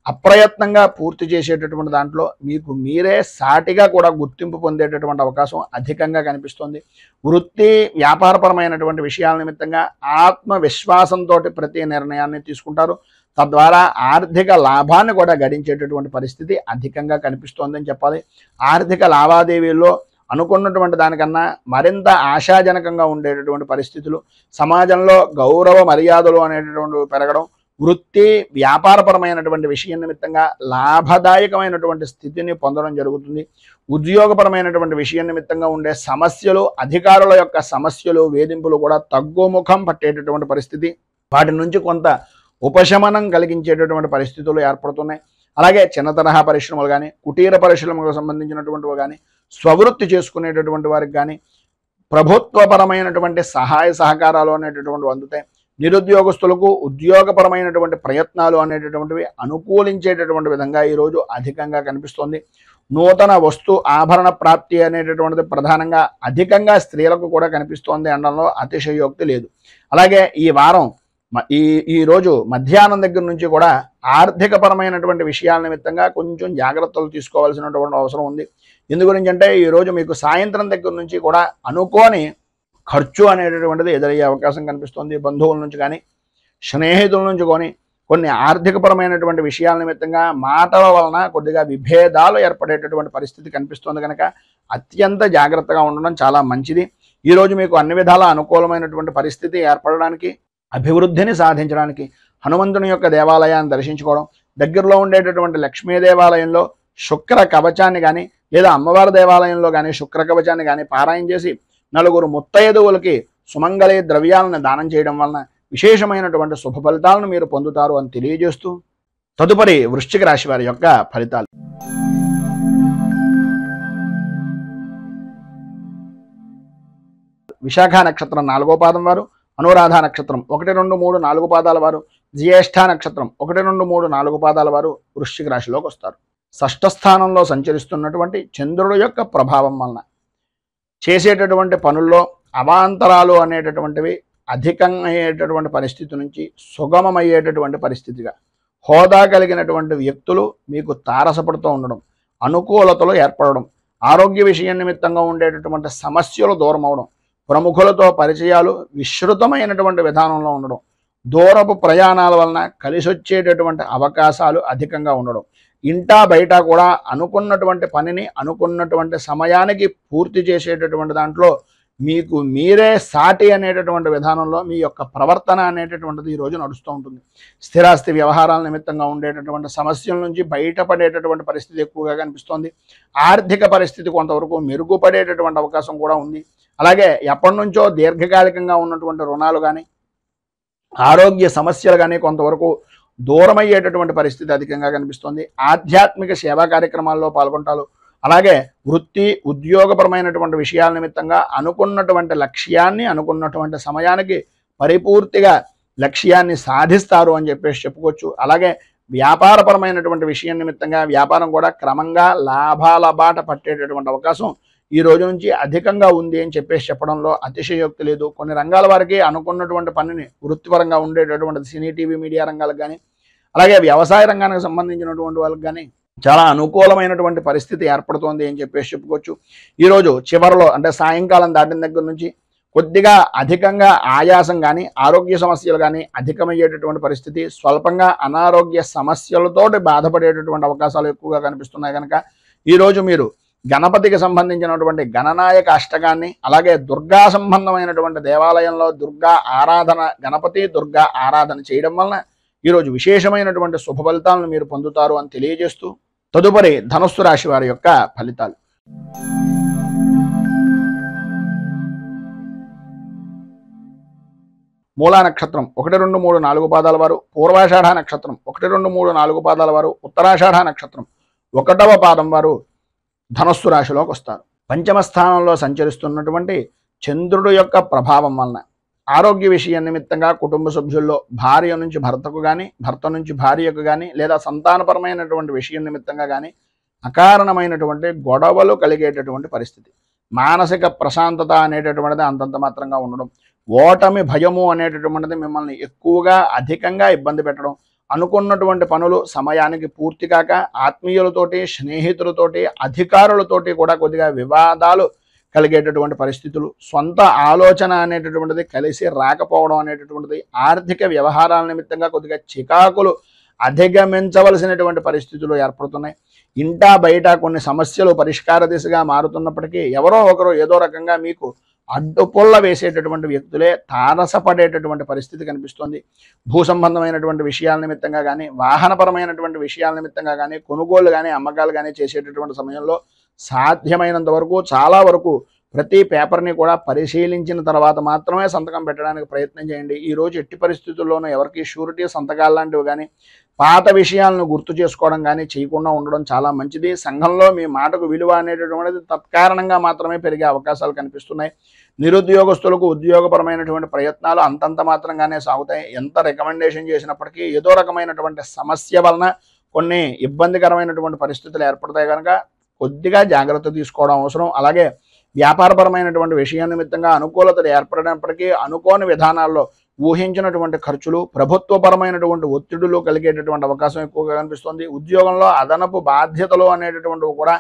S1: అప్రయత్నంగా పూర్తి చేసేటటువంటి దాంట్లో మీకు మీరే సాటిగా కూడా గుర్తింపు పొందేటటువంటి అవకాశం అధికంగా కనిపిస్తుంది. వృత్తి వ్యాపారపరమైనటువంటి విషయాల నిమిత్తంగా ఆత్మవిశ్వాసంతో ప్రతి నిర్ణయాన్ని తీసుకుంటారు. తద్వారా ఆర్థిక లాభాన్ని కూడా గడించేటటువంటి పరిస్థితి అధికంగా కనిపిస్తోందని చెప్పాలి. ఆర్థిక లావాదేవీల్లో అనుకున్నటువంటి దానికన్నా మరింత ఆశాజనకంగా ఉండేటటువంటి పరిస్థితులు, సమాజంలో గౌరవ మర్యాదలు అనేటటువంటి పెరగడం, వృత్తి వ్యాపారపరమైనటువంటి విషయం నిమిత్తంగా లాభదాయకమైనటువంటి స్థితిని పొందడం జరుగుతుంది. ఉద్యోగపరమైనటువంటి విషయం నిమిత్తంగా ఉండే సమస్యలు, అధికారుల యొక్క సమస్యలు, వేధింపులు కూడా తగ్గుముఖం పట్టేటటువంటి పరిస్థితి, వాటి నుంచి కొంత ఉపశమనం కలిగించేటటువంటి పరిస్థితులు ఏర్పడుతున్నాయి. అలాగే చిన్న తరహా పరిశ్రమలు కానీ, కుటీర పరిశ్రమలకు సంబంధించినటువంటివి కానీ, స్వవృత్తి చేసుకునేటటువంటి వారికి కానీ ప్రభుత్వపరమైనటువంటి సహాయ సహకారాలు అనేటటువంటి అందుతాయి. నిరుద్యోగస్తులకు ఉద్యోగపరమైనటువంటి ప్రయత్నాలు అనేటటువంటివి అనుకూలించేటటువంటి విధంగా ఈరోజు అధికంగా కనిపిస్తోంది. నూతన వస్తు ఆభరణ ప్రాప్తి అనేటటువంటిది ప్రధానంగా అధికంగా స్త్రీలకు కూడా కనిపిస్తోంది అనడంలో అతిశయోక్తి లేదు. అలాగే ఈ వారం ఈ రోజు మధ్యాహ్నం దగ్గర నుంచి కూడా ఆర్థికపరమైనటువంటి విషయాల నిమిత్తంగా కొంచెం జాగ్రత్తలు తీసుకోవాల్సినటువంటి అవసరం ఉంది. ఎందు గురించి అంటే ఈరోజు మీకు సాయంత్రం దగ్గర నుంచి కూడా అనుకోని ఖర్చు అనేటటువంటిది ఎదురయ్యే అవకాశం కనిపిస్తుంది. బంధువుల నుంచి కానీ స్నేహితుల నుంచి కానీ కొన్ని ఆర్థికపరమైనటువంటి విషయాల నిమిత్తంగా మాటల వలన కొద్దిగా విభేదాలు ఏర్పడేటటువంటి పరిస్థితి కనిపిస్తుంది. కనుక అత్యంత జాగ్రత్తగా ఉండడం చాలా మంచిది. ఈరోజు మీకు అన్ని విధాల అనుకూలమైనటువంటి పరిస్థితి ఏర్పడడానికి, అభివృద్ధిని సాధించడానికి హనుమంతుని యొక్క దేవాలయాన్ని దర్శించుకోవడం, దగ్గరలో ఉండేటటువంటి లక్ష్మీ దేవాలయంలో శుక్ర కవచాన్ని కానీ లేదా అమ్మవారి దేవాలయంలో కానీ శుక్ర కవచాన్ని కానీ పారాయణ చేసి నలుగురు ముత్తైదువులకి సుమంగళి ద్రవ్యాలను దానం చేయడం వలన విశేషమైనటువంటి శుభ ఫలితాలను మీరు పొందుతారు అని తెలియజేస్తూ తదుపరి వృశ్చిక రాశి వారి యొక్క ఫలితాలు. విశాఖ నక్షత్రం 4వ పాదం వారు, అనురాధ నక్షత్రం 1, 2, 3, 4 పాదాల వారు, జ్యేష్ఠ నక్షత్రం 1, 2, 3, 4 పాదాల వారు వృశ్చిక రాశిలోకి వస్తారు. షష్ఠ స్థానంలో సంచరిస్తున్నటువంటి చంద్రుడు యొక్క ప్రభావం వలన చేసేటటువంటి పనుల్లో అవాంతరాలు అనేటటువంటివి అధికమయ్యేటటువంటి పరిస్థితి నుంచి సుగమమయ్యేటటువంటి పరిస్థితిగా, హోదా కలిగినటువంటి వ్యక్తులు మీకు తారసపడుతూ ఉండడం, అనుకూలతలు ఏర్పడడం, ఆరోగ్య విషయం నిమిత్తంగా ఉండేటటువంటి సమస్యలు దూరం అవడం, ప్రముఖులతో పరిచయాలు విస్తృతమైనటువంటి విధానంలో ఉండడం, దూరపు ప్రయాణాల వలన కలిసొచ్చేటటువంటి అవకాశాలు అధికంగా ఉండడం, ఇంటా బయట కూడా అనుకున్నటువంటి పనిని అనుకున్నటువంటి సమయానికి పూర్తి చేసేటటువంటి దాంట్లో మీకు మీరే సాటి అనేటటువంటి విధానంలో మీ యొక్క ప్రవర్తన అనేటటువంటిది ఈరోజు నడుస్తూ ఉంటుంది. స్థిరాస్తి వ్యవహారాల నిమిత్తంగా ఉండేటటువంటి సమస్యల నుంచి బయటపడేటటువంటి పరిస్థితి ఎక్కువగా కనిపిస్తోంది. ఆర్థిక పరిస్థితి కొంతవరకు మెరుగుపడేటటువంటి అవకాశం కూడా ఉంది. అలాగే ఎప్పటి నుంచో దీర్ఘకాలికంగా ఉన్నటువంటి రుణాలు కానీ ఆరోగ్య సమస్యలు కానీ కొంతవరకు దూరమయ్యేటటువంటి పరిస్థితి అధికంగా కనిపిస్తోంది. ఆధ్యాత్మిక సేవా కార్యక్రమాల్లో పాల్గొంటారు. అలాగే వృత్తి ఉద్యోగపరమైనటువంటి విషయాల నిమిత్తంగా అనుకున్నటువంటి లక్ష్యాన్ని అనుకున్నటువంటి సమయానికి పరిపూర్తిగా లక్ష్యాన్ని సాధిస్తారు అని చెప్పుకోవచ్చు. అలాగే వ్యాపారపరమైనటువంటి విషయం నిమిత్తంగా వ్యాపారం కూడా క్రమంగా లాభాల బాట పట్టేటటువంటి అవకాశం ఈ రోజు నుంచి అధికంగా ఉంది అని చెప్పడంలో అతిశయోక్తి లేదు. కొన్ని రంగాల వారికి అనుకున్నటువంటి పనిని వృత్తిపరంగా ఉండేటటువంటి సినీ టీవీ మీడియా రంగాలకు కానీ అలాగే వ్యవసాయ రంగానికి సంబంధించినటువంటి వాళ్ళకి కానీ చాలా అనుకూలమైనటువంటి పరిస్థితి ఏర్పడుతోంది అని చెప్పుకోవచ్చు. ఈరోజు చివరిలో అంటే సాయంకాలం దాటిన దగ్గర నుంచి కొద్దిగా అధికంగా ఆయాసం కానీ ఆరోగ్య సమస్యలు కానీ అధికమయ్యేటటువంటి పరిస్థితి, స్వల్పంగా అనారోగ్య సమస్యలతోటి బాధపడేటటువంటి అవకాశాలు ఎక్కువగా కనిపిస్తున్నాయి. కనుక ఈరోజు మీరు గణపతికి సంబంధించినటువంటి గణనాయక అష్టకాన్ని అలాగే దుర్గా సంబంధమైనటువంటి దేవాలయంలో దుర్గా ఆరాధన, గణపతి దుర్గా ఆరాధన చేయడం వలన ఈరోజు విశేషమైనటువంటి శుభ ఫలితాలను మీరు పొందుతారు అని తెలియజేస్తూ తదుపరి ధనుస్సు రాశి వారి యొక్క ఫలితాలు. మూలా నక్షత్రం 1, 2, 3, 4 పాదాల వారు, పూర్వాషాఢ నక్షత్రం 1, 2, 3, 4 పాదాల వారు, ఉత్తరాషాఢ నక్షత్రం 1వ పాదం వారు ధనుస్సు రాశిలోకి వస్తారు. పంచమ స్థానంలో సంచరిస్తున్నటువంటి చంద్రుడు యొక్క ప్రభావం వలన ఆరోగ్య విషయం నిమిత్తంగా కుటుంబ సభ్యుల్లో భార్య నుంచి భర్తకు కానీ భర్త నుంచి భార్యకు కానీ లేదా సంతానపరమైనటువంటి విషయం నిమిత్తంగా కానీ అకారణమైనటువంటి గొడవలు కలిగేటటువంటి పరిస్థితి, మానసిక ప్రశాంతత అనేటటువంటిది అంతంత మాత్రంగా ఉండడం, ఓటమి భయము అనేటటువంటిది మిమ్మల్ని ఎక్కువగా అధికంగా ఇబ్బంది పెట్టడం, అనుకున్నటువంటి పనులు సమయానికి పూర్తి కాక ఆత్మీయులతోటి స్నేహితులతోటి అధికారులతోటి కూడా కొద్దిగా వివాదాలు కలిగేటటువంటి పరిస్థితులు, సొంత ఆలోచన అనేటటువంటిది కలిసి రాకపోవడం అనేటటువంటిది, ఆర్థిక వ్యవహారాల నిమిత్తంగా కొద్దిగా చికాకులు అధిగమించవలసినటువంటి పరిస్థితులు ఏర్పడుతున్నాయి. ఇంటా బయట కొన్ని సమస్యలు పరిష్కార దిశగా మారుతున్నప్పటికీ ఎవరో ఒకరు ఏదో రకంగా మీకు అడ్డుపుల్ల వేసేటటువంటి వ్యక్తులే తారసపడేటటువంటి పరిస్థితి కనిపిస్తుంది. భూ సంబంధమైనటువంటి విషయాల నిమిత్తంగా కానీ వాహనపరమైనటువంటి విషయాల నిమిత్తంగా కానీ కొనుగోలు కానీ అమ్మకాలు కానీ చేసేటటువంటి సమయంలో సాధ్యమైనంత వరకు చాలా వరకు ప్రతి పేపర్ని కూడా పరిశీలించిన తర్వాత మాత్రమే సంతకం పెట్టడానికి ప్రయత్నం చేయండి. ఈరోజు ఎట్టి పరిస్థితుల్లోనూ ఎవరికి షూరిటీ సంతకాలు లాంటివి కానీ పాత విషయాలను గుర్తు చేసుకోవడం కానీ చేయకుండా ఉండడం చాలా మంచిది. సంఘంలో మీ మాటకు విలువ అనేటటువంటిది తత్కారణంగా మాత్రమే పెరిగే అవకాశాలు కనిపిస్తున్నాయి. నిరుద్యోగస్తులకు ఉద్యోగపరమైనటువంటి ప్రయత్నాలు అంతంత మాత్రంగానే సాగుతాయి. ఎంత రికమెండేషన్ చేసినప్పటికీ ఏదో రకమైనటువంటి సమస్య వలన కొన్ని ఇబ్బందికరమైనటువంటి పరిస్థితులు ఏర్పడతాయి కనుక కొద్దిగా జాగ్రత్త తీసుకోవడం అవసరం. అలాగే వ్యాపారపరమైనటువంటి విషయం నిమిత్తంగా అనుకూలతలు ఏర్పడినప్పటికీ అనుకోని విధానాల్లో ఊహించినటువంటి ఖర్చులు, ప్రభుత్వపరమైనటువంటి ఒత్తిడులు కలిగేటటువంటి అవకాశం ఎక్కువగా కనిపిస్తుంది. ఉద్యోగంలో అదనపు బాధ్యతలు అనేటటువంటివి కూడా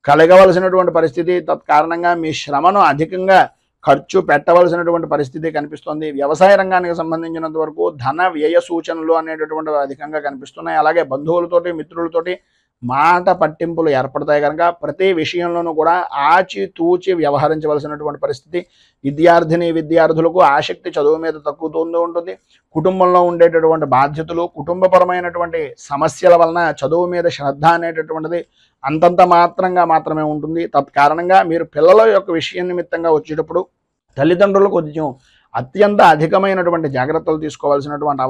S1: కలగవలసినటువంటి పరిస్థితి, తత్కారణంగా మీ శ్రమను అధికంగా ఖర్చు పెట్టవలసినటువంటి పరిస్థితి కనిపిస్తుంది. వ్యవసాయ రంగానికి సంబంధించినంత వరకు ధన వ్యయ సూచనలు అనేటటువంటివి అధికంగా కనిపిస్తున్నాయి. అలాగే బంధువులతోటి మిత్రులతోటి మాట పట్టింపులు ఏర్పడతాయి కనుక ప్రతి విషయంలోనూ కూడా ఆచితూచి వ్యవహరించవలసినటువంటి పరిస్థితి. విద్యార్థులకు ఆసక్తి చదువు మీద తగ్గుతూ ఉంటుంది. కుటుంబంలో ఉండేటటువంటి బాధ్యతలు, కుటుంబపరమైనటువంటి సమస్యల వలన చదువు మీద శ్రద్ధ అనేటటువంటిది అంతంత మాత్రమే ఉంటుంది. తత్కారణంగా మీరు పిల్లల యొక్క విషయం నిమిత్తంగా వచ్చేటప్పుడు తల్లిదండ్రులు కొంచెం అత్యంత అధికమైనటువంటి జాగ్రత్తలు తీసుకోవాల్సినటువంటి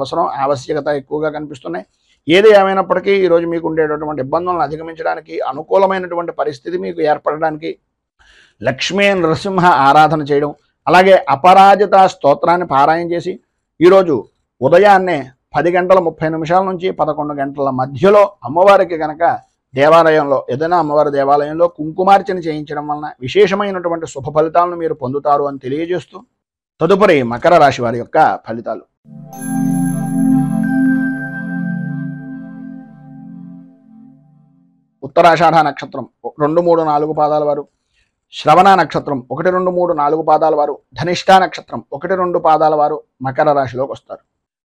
S1: ఆవశ్యకత ఎక్కువగా కనిపిస్తున్నాయి. ఏది ఏమైనప్పటికీ ఈరోజు మీకు ఉండేటటువంటి ఇబ్బందులను అధిగమించడానికి అనుకూలమైనటువంటి పరిస్థితి మీకు ఏర్పడడానికి లక్ష్మీ నరసింహ ఆరాధన చేయడం, అలాగే అపరాజిత స్తోత్రాన్ని పారాయణ చేసి ఈరోజు ఉదయాన్నే 10:30 నుంచి 11 గంటల మధ్యలో అమ్మవారికి కనుక దేవాలయంలో ఏదైనా అమ్మవారి దేవాలయంలో కుంకుమార్చన చేయించడం వలన విశేషమైనటువంటి శుభ ఫలితాలను మీరు పొందుతారు అని తెలియజేస్తూ తదుపరి మకర రాశి వారి యొక్క ఫలితాలు. ఉత్తరాషాఢ నక్షత్రం 2, 3, 4 పాదాల వారు, శ్రవణ నక్షత్రం 1, 2, 3, 4 పాదాల వారు, ధనిష్ఠా నక్షత్రం 1, 2 పాదాల వారు మకర రాశిలోకి వస్తారు.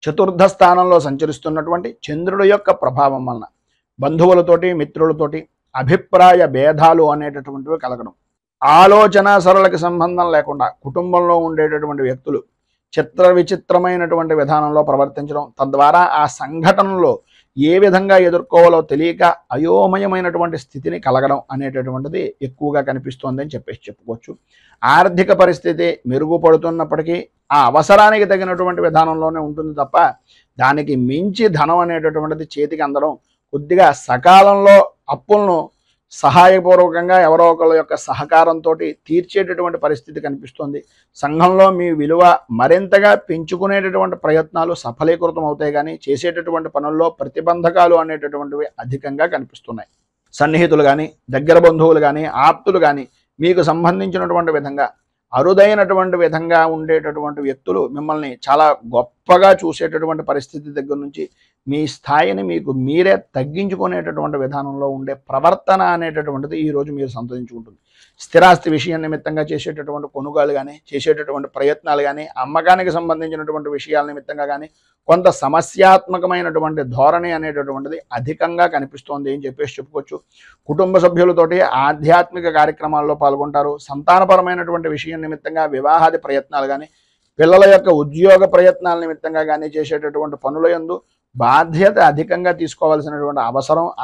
S1: చతుర్థ స్థానంలో సంచరిస్తున్నటువంటి చంద్రుడి యొక్క ప్రభావం వలన బంధువులతోటి మిత్రులతోటి అభిప్రాయ భేదాలు అనేటటువంటివి కలగడం, ఆలోచన సరళకి సంబంధం లేకుండా కుటుంబంలో ఉండేటటువంటి వ్యక్తులు చిత్ర విచిత్రమైనటువంటి విధానంలో ప్రవర్తించడం, తద్వారా ఆ సంఘటనలో ఏ విధంగా ఎదుర్కోవాలో తెలియక అయోమయమైనటువంటి స్థితిని కలగడం అనేటటువంటిది ఎక్కువగా కనిపిస్తోంది అని చెప్పుకోవచ్చు. ఆర్థిక పరిస్థితి మెరుగుపడుతున్నప్పటికీ ఆ అవసరానికి తగినటువంటి విధానంలోనే ఉంటుంది తప్ప దానికి మించి ధనం అనేటటువంటిది చేతికి అందడం, కొద్దిగా సకాలంలో అప్పులను సహాయపూర్వకంగా ఎవరో ఒకళ్ళ యొక్క సహకారంతో తీర్చేటటువంటి పరిస్థితి కనిపిస్తుంది. సంఘంలో మీ విలువ మరింతగా పెంచుకునేటటువంటి ప్రయత్నాలు సఫలీకృతం అవుతాయి కానీ చేసేటటువంటి పనుల్లో ప్రతిబంధకాలు అనేటటువంటివి అధికంగా కనిపిస్తున్నాయి. సన్నిహితులు కానీ, దగ్గర బంధువులు కానీ, ఆప్తులు కానీ మీకు సంబంధించినటువంటి విధంగా అరుదైనటువంటి విధంగా ఉండేటటువంటి వ్యక్తులు మిమ్మల్ని చాలా గొప్పగా చూసేటటువంటి పరిస్థితి దగ్గర నుంచి మీ స్థాయిని మీకు మీరే తగ్గించుకునేటటువంటి విధానంలో ఉండే ప్రవర్తన అనేటటువంటిది ఈరోజు మీరు సంతరించుకుంటుంది. స్థిరాస్తి విషయం నిమిత్తంగా చేసేటటువంటి కొనుగోలు కానీ, చేసేటటువంటి ప్రయత్నాలు కానీ, అమ్మకానికి సంబంధించినటువంటి విషయాల నిమిత్తంగా కానీ కొంత సమస్యాత్మకమైనటువంటి ధోరణి అనేటటువంటిది అధికంగా కనిపిస్తోంది అని చెప్పుకోవచ్చు. కుటుంబ సభ్యులతోటి ఆధ్యాత్మిక కార్యక్రమాల్లో పాల్గొంటారు. సంతానపరమైనటువంటి విషయం నిమిత్తంగా వివాహాది ప్రయత్నాలు కానీ, పిల్లల యొక్క ఉద్యోగ ప్రయత్నాల నిమిత్తంగా కానీ చేసేటటువంటి పనుల యందు బాధ్యత అధికంగా తీసుకోవాల్సినటువంటి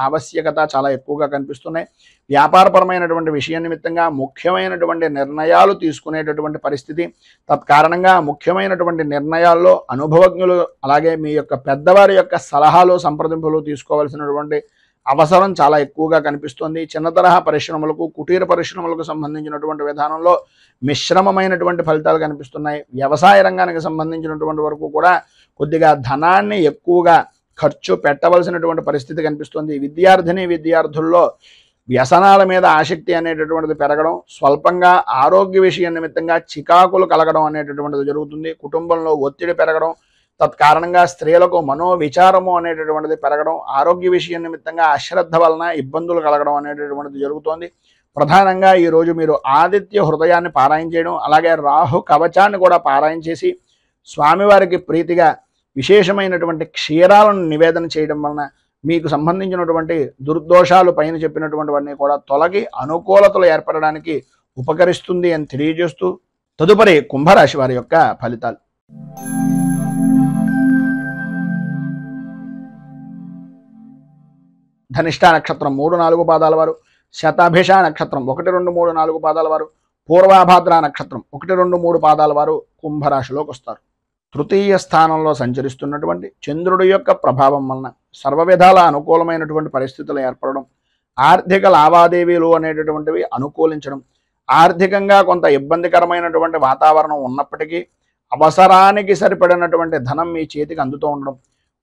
S1: ఆవశ్యకత చాలా ఎక్కువగా కనిపిస్తున్నాయి. వ్యాపారపరమైనటువంటి విషయం నిమిత్తంగా ముఖ్యమైనటువంటి నిర్ణయాలు తీసుకునేటటువంటి పరిస్థితి, తత్కారణంగా ముఖ్యమైనటువంటి నిర్ణయాల్లో అనుభవజ్ఞులు అలాగే మీ యొక్క పెద్దవారి యొక్క సలహాలు సంప్రదింపులు తీసుకోవాల్సినటువంటి అవసరం చాలా ఎక్కువగా కనిపిస్తుంది. చిన్న తరహా పరిశ్రమలకు, కుటీర పరిశ్రమలకు సంబంధించినటువంటి విధానంలో మిశ్రమమైనటువంటి ఫలితాలు కనిపిస్తున్నాయి. వ్యవసాయ రంగానికి సంబంధించినటువంటి వరకు కూడా కొద్దిగా ధనాన్ని ఎక్కువగా ఖర్చు పెట్టవలసినటువంటి పరిస్థితి కనిపిస్తుంది. విద్యార్థుల్లో వ్యసనాల మీద ఆసక్తి అనేటటువంటిది పెరగడం, స్వల్పంగా ఆరోగ్య విషయం నిమిత్తంగా చికాకులు కలగడం అనేటటువంటిది జరుగుతుంది. కుటుంబంలో ఒత్తిడి పెరగడం, తత్కారణంగా స్త్రీలకు మనోవిచారము అనేటటువంటిది పెరగడం, ఆరోగ్య విషయం నిమిత్తంగా అశ్రద్ధ వలన ఇబ్బందులు కలగడం అనేటటువంటిది జరుగుతోంది. ప్రధానంగా ఈరోజు మీరు ఆదిత్య హృదయాన్ని పారాయణ చేయడం, అలాగే రాహు కవచాన్ని కూడా పారాయణ చేసి స్వామివారికి ప్రీతిగా విశేషమైనటువంటి క్షీరాలను నివేదన చేయడం వలన మీకు సంబంధించినటువంటి దుర్దోషాలు పైన చెప్పినటువంటివన్నీ కూడా తొలగి అనుకూలతలు ఏర్పడడానికి ఉపకరిస్తుంది అని తెలియజేస్తూ తదుపరి కుంభరాశి వారి యొక్క ఫలితాలు. ధనిష్ఠా నక్షత్రం 3, 4 పాదాల వారు, శతాభిష నక్షత్రం 1, 2, 3, 4 పాదాల వారు, పూర్వాభాద్ర నక్షత్రం 1, 2, 3 పాదాల వారు కుంభరాశిలోకి వస్తారు. తృతీయ స్థానంలో సంచరిస్తున్నటువంటి చంద్రుడి యొక్క ప్రభావం వలన సర్వ విధాల అనుకూలమైనటువంటి పరిస్థితులు ఏర్పడడం, ఆర్థిక లావాదేవీలు అనేటటువంటివి అనుకూలించడం, ఆర్థికంగా కొంత ఇబ్బందికరమైనటువంటి వాతావరణం ఉన్నప్పటికీ అవసరానికి సరిపడినటువంటి ధనం మీ చేతికి అందుతూ ఉండడం,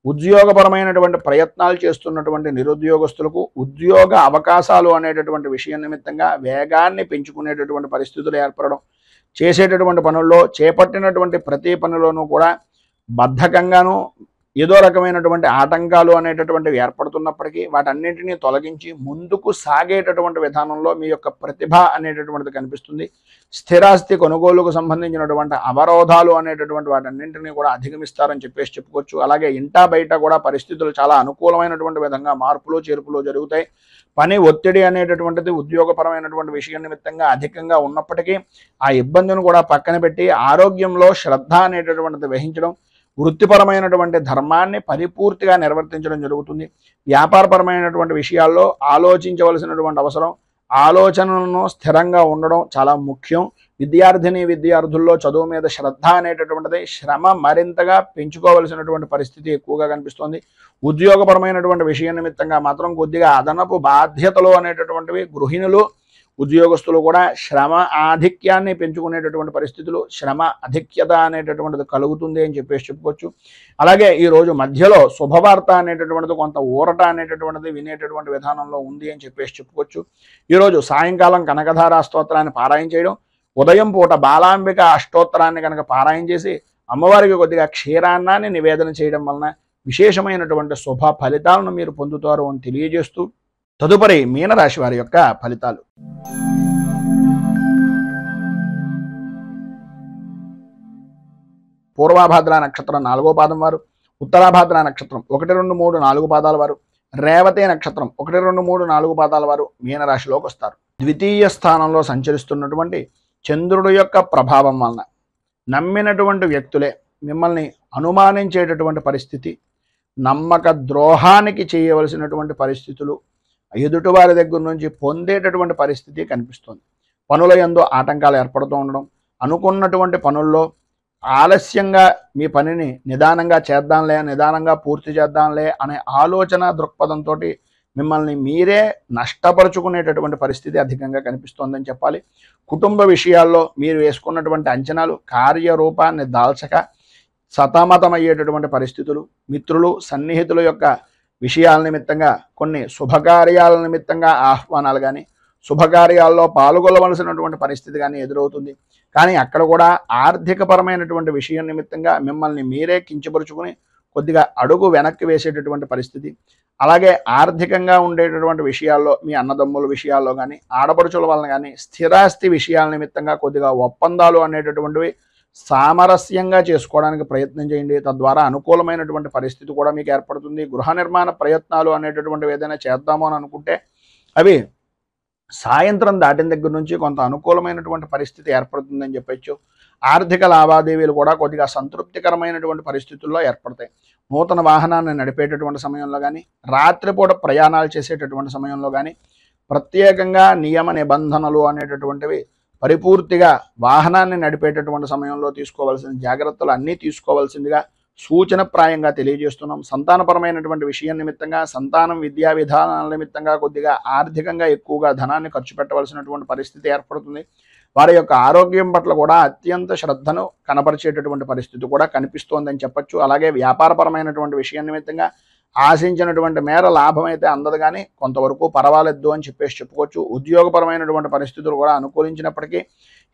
S1: ఉద్యోగపరమైనటువంటి ప్రయత్నాలు చేస్తున్నటువంటి నిరుద్యోగస్తులకు ఉద్యోగ అవకాశాలు అనేటటువంటి విషయం నిమిత్తంగా వేగాన్ని పెంచుకునేటటువంటి పరిస్థితులు ఏర్పడడం, చేసేటటువంటి పనుల్లో చేపట్టినటువంటి ప్రతి పనిలోనూ కూడా బద్ధకంగాను ఏదో రకమైనటువంటి ఆటంకాలు అనేటటువంటివి ఏర్పడుతున్నప్పటికీ వాటన్నింటినీ తొలగించి ముందుకు సాగేటటువంటి విధానంలో మీ యొక్క ప్రతిభ అనేటటువంటిది కనిపిస్తుంది. స్థిరాస్తి కొనుగోలుకు సంబంధించినటువంటి అవరోధాలు అనేటటువంటి వాటన్నింటినీ కూడా అధిగమిస్తారని చెప్పేసి చెప్పుకోవచ్చు. అలాగే ఇంటా బయట కూడా పరిస్థితులు చాలా అనుకూలమైనటువంటి విధంగా మార్పులు చేర్పులు జరుగుతాయి. పని ఒత్తిడి అనేటటువంటిది ఉద్యోగపరమైనటువంటి విషయం నిమిత్తంగా అధికంగా ఉన్నప్పటికీ ఆ ఇబ్బందిని కూడా పక్కన పెట్టి ఆరోగ్యంలో శ్రద్ధ అనేటటువంటిది వహించడం, వృత్తిపరమైనటువంటి ధర్మాన్ని పరిపూర్తిగా నిర్వర్తించడం జరుగుతుంది. వ్యాపారపరమైనటువంటి విషయాల్లో ఆలోచించవలసినటువంటి అవసరం, ఆలోచనలను స్థిరంగా ఉండడం చాలా ముఖ్యం. విద్యార్థుల్లో చదువు మీద శ్రద్ధ అనేటటువంటిది శ్రమ మరింతగా పెంచుకోవలసినటువంటి పరిస్థితి ఎక్కువగా కనిపిస్తోంది. ఉద్యోగపరమైనటువంటి విషయం నిమిత్తంగా మాత్రం కొద్దిగా అదనపు బాధ్యతలు అనేటటువంటివి గృహిణులు ఉద్యోగస్తులు కూడా శ్రమ ఆధిక్యాన్ని పెంచుకునేటటువంటి పరిస్థితులు, శ్రమ అధిక్యత అనేటటువంటిది కలుగుతుంది అని చెప్పేసి చెప్పుకోవచ్చు. అలాగే ఈరోజు మధ్యలో శుభవార్త అనేటటువంటిది కొంత ఊరట అనేటటువంటిది వినేటటువంటి విధానంలో ఉంది అని చెప్పేసి చెప్పుకోవచ్చు. ఈరోజు సాయంకాలం కనకధార స్తోత్రాన్ని పారాయణ చేయడం, ఉదయం పూట బాలాంబిక అష్టోత్తరాన్ని కనుక పారాయణ చేసి అమ్మవారికి కొద్దిగా క్షీరాన్నాన్ని నివేదన చేయడం వలన విశేషమైనటువంటి శుభ ఫలితాలను మీరు పొందుతారు అని తెలియజేస్తూ తదుపరి మీనరాశి వారి యొక్క ఫలితాలు. పూర్వాభాద్ర నక్షత్రం 4వ పాదం వారు, ఉత్తరాభాద్ర నక్షత్రం 1, 2, 3, 4 పాదాల వారు, రేవతి నక్షత్రం 1, 2, 3, 4 పాదాల వారు మీనరాశిలోకి వస్తారు. ద్వితీయ స్థానంలో సంచరిస్తున్నటువంటి చంద్రుడి యొక్క ప్రభావం వలన నమ్మినటువంటి వ్యక్తులే మిమ్మల్ని అనుమానించేటటువంటి పరిస్థితి, నమ్మక ద్రోహానికి చేయవలసినటువంటి పరిస్థితులు ఎదుటివారి దగ్గర నుంచి పొందేటటువంటి పరిస్థితి కనిపిస్తుంది. పనుల యందు ఆటంకాలు ఏర్పడుతూ ఉండడం, అనుకున్నటువంటి పనుల్లో ఆలస్యంగా మీ పనిని నిదానంగా పూర్తి చేద్దాంలే అనే ఆలోచన దృక్పథంతో మిమ్మల్ని మీరే నష్టపరుచుకునేటటువంటి పరిస్థితి అధికంగా కనిపిస్తోందని చెప్పాలి. కుటుంబ విషయాల్లో మీరు వేసుకున్నటువంటి అంచనాలు కార్యరూపాన్ని దాల్చక సతమతమయ్యేటటువంటి పరిస్థితులు, మిత్రులు సన్నిహితుల యొక్క విషయాల నిమిత్తంగా కొన్ని శుభకార్యాల నిమిత్తంగా ఆహ్వానాలు కానీ శుభకార్యాల్లో పాల్గొనవలసినటువంటి పరిస్థితి కానీ ఎదురవుతుంది. కానీ అక్కడ కూడా ఆర్థికపరమైనటువంటి విషయం నిమిత్తంగా మిమ్మల్ని మీరే కించపరుచుకుని కొద్దిగా అడుగు వెనక్కి వేసేటటువంటి పరిస్థితి. అలాగే ఆర్థికంగా ఉండేటటువంటి విషయాల్లో మీ అన్నదమ్ముల విషయాల్లో కానీ ఆడపడుచుల వలన కానీ స్థిరాస్తి విషయాల నిమిత్తంగా కొద్దిగా ఒప్పందాలు అనేటటువంటివి సామరస్యంగా చేసుకోవడానికి ప్రయత్నం చేయండి. తద్వారా అనుకూలమైనటువంటి పరిస్థితి కూడా మీకు ఏర్పడుతుంది. గృహ నిర్మాణ ప్రయత్నాలు అనేటటువంటివి ఏదైనా చేద్దామో అని అనుకుంటే అవి సాయంత్రం దాటిన దగ్గర నుంచి కొంత అనుకూలమైనటువంటి పరిస్థితి ఏర్పడుతుందని చెప్పచ్చు. ఆర్థిక లావాదేవీలు కూడా కొద్దిగా సంతృప్తికరమైనటువంటి పరిస్థితుల్లో ఏర్పడతాయి. నూతన వాహనాన్ని నడిపేటటువంటి సమయంలో కానీ రాత్రిపూట ప్రయాణాలు చేసేటటువంటి సమయంలో కానీ ప్రత్యేకంగా నియమ నిబంధనలు అనేటటువంటివి పరిపూర్తిగా వాహనాన్ని నడిపేటటువంటి సమయంలో తీసుకోవాల్సిన జాగ్రత్తలు అన్నీ తీసుకోవాల్సిందిగా సూచనప్రాయంగా తెలియజేస్తున్నాం. సంతానపరమైనటువంటి విషయం నిమిత్తంగా సంతానం విద్యా విధానాల నిమిత్తంగా కొద్దిగా ఆర్థికంగా ఎక్కువగా ధనాన్ని ఖర్చు పెట్టవలసినటువంటి పరిస్థితి ఏర్పడుతుంది. వారి యొక్క ఆరోగ్యం పట్ల కూడా అత్యంత శ్రద్ధను కనపరిచేటటువంటి పరిస్థితి కూడా కనిపిస్తోందని చెప్పచ్చు. అలాగే వ్యాపారపరమైనటువంటి విషయం నిమిత్తంగా ఆశించినటువంటి మేర లాభం అయితే అందదు కానీ కొంతవరకు పర్వాలేదు అని చెప్పేసి చెప్పుకోవచ్చు. ఉద్యోగపరమైనటువంటి పరిస్థితులు కూడా అనుకూలించినప్పటికీ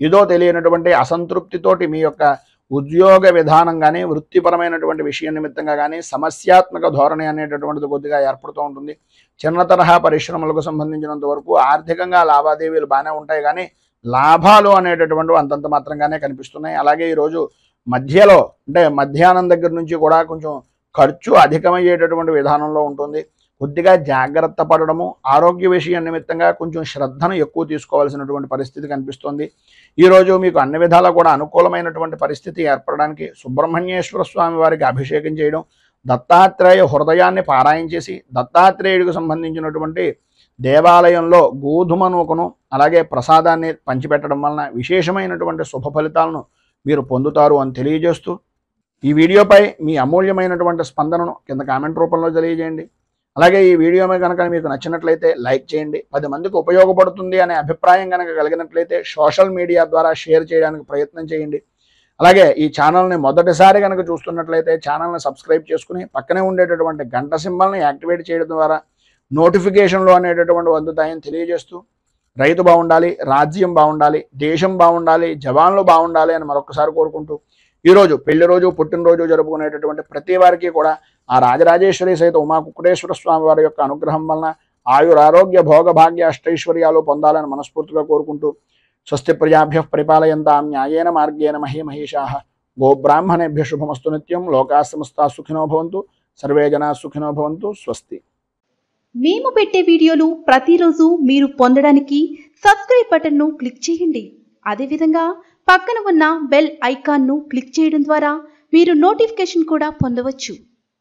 S1: ఏదో తెలియనటువంటి అసంతృప్తితోటి మీ యొక్క ఉద్యోగ విధానం కానీ వృత్తిపరమైనటువంటి విషయం నిమిత్తంగా కానీ సమస్యాత్మక ధోరణి అనేటటువంటిది కొద్దిగా ఏర్పడుతూ ఉంటుంది. చిన్న తరహా పరిశ్రమలకు సంబంధించినంత వరకు ఆర్థికంగా లావాదేవీలు బాగానే ఉంటాయి కానీ లాభాలు అనేటటువంటివి అంతంత మాత్రంగానే కనిపిస్తున్నాయి. అలాగే ఈరోజు మధ్యలో అంటే మధ్యాహ్నం దగ్గర నుంచి కూడా కొంచెం ఖర్చు అధికమయ్యేటటువంటి విధానంలో ఉంటుంది. కొద్దిగా జాగ్రత్త పడడము, ఆరోగ్య విషయం నిమిత్తంగా కొంచెం శ్రద్ధను ఎక్కువ తీసుకోవాల్సినటువంటి పరిస్థితి కనిపిస్తోంది. ఈరోజు మీకు అన్ని విధాలా కూడా అనుకూలమైనటువంటి పరిస్థితి ఏర్పడడానికి సుబ్రహ్మణ్యేశ్వర స్వామి వారికి అభిషేకం చేయడం, దత్తాత్రేయ హృదయాన్ని పారాయణ చేసి దత్తాత్రేయుడికి సంబంధించినటువంటి దేవాలయంలో గోధుమ నూకను అలాగే ప్రసాదాన్ని పంచిపెట్టడం వలన విశేషమైనటువంటి శుభ ఫలితాలను మీరు పొందుతారు అని తెలియజేస్తూ, ఈ వీడియోపై మీ అమూల్యమైనటువంటి స్పందనను కింద కామెంట్ రూపంలో తెలియజేయండి. అలాగే ఈ వీడియో కనుక మీకు నచ్చినట్లయితే లైక్ చేయండి. 10 మందికి ఉపయోగపడుతుంది అనే అభిప్రాయం కనుక కలిగినట్లయితే సోషల్ మీడియా ద్వారా షేర్ చేయడానికి ప్రయత్నం చేయండి. అలాగే ఈ ఛానల్ని మొదటిసారి కనుక చూస్తున్నట్లయితే ఛానల్ని సబ్స్క్రైబ్ చేసుకుని పక్కనే ఉండేటటువంటి గంట సింబల్ని యాక్టివేట్ చేయడం ద్వారా నోటిఫికేషన్లు అనేటటువంటి అందుతాయని తెలియజేస్తూ, రైతు బాగుండాలి, రాజ్యం బాగుండాలి, దేశం బాగుండాలి, జవాన్లు బాగుండాలి అని మరొకసారి కోరుకుంటూ, ఈరోజు పెళ్లి రోజు పుట్టినరోజు జరుపుకునేటటువంటి ప్రతి వారికి కూడా ఆ రాజరాజేశ్వరి సహిత ఉమా కుక్కుటేశ్వర స్వామి వారి యొక్క అనుగ్రహం వలన ఆయురారోగ్య భోగ భాగ్య అష్టైశ్వర్యాలు పొందాలని మనస్ఫూర్తిగా కోరుకుంటూ, స్వస్తి ప్రజాభ్య పరిపాలయంతాం న్యాయేన మార్గేణ మహీమహీషాః గోబ్రాహ్మణేభ్య శుభమస్తు నిత్యం. లోకా సమస్తా సుఖినో భవంతు, సర్వే జనా సుఖినో భవంతు. స్వస్తి.
S2: మేము పెట్టే వీడియోలు ప్రతిరోజు మీరు పొందడానికి సబ్స్క్రైబ్ బటన్ను క్లిక్ చేయండి. అదేవిధంగా పక్కన ఉన్న బెల్ ఐకాన్ను క్లిక్ చేయడం ద్వారా మీరు నోటిఫికేషన్ కూడా పొందవచ్చు.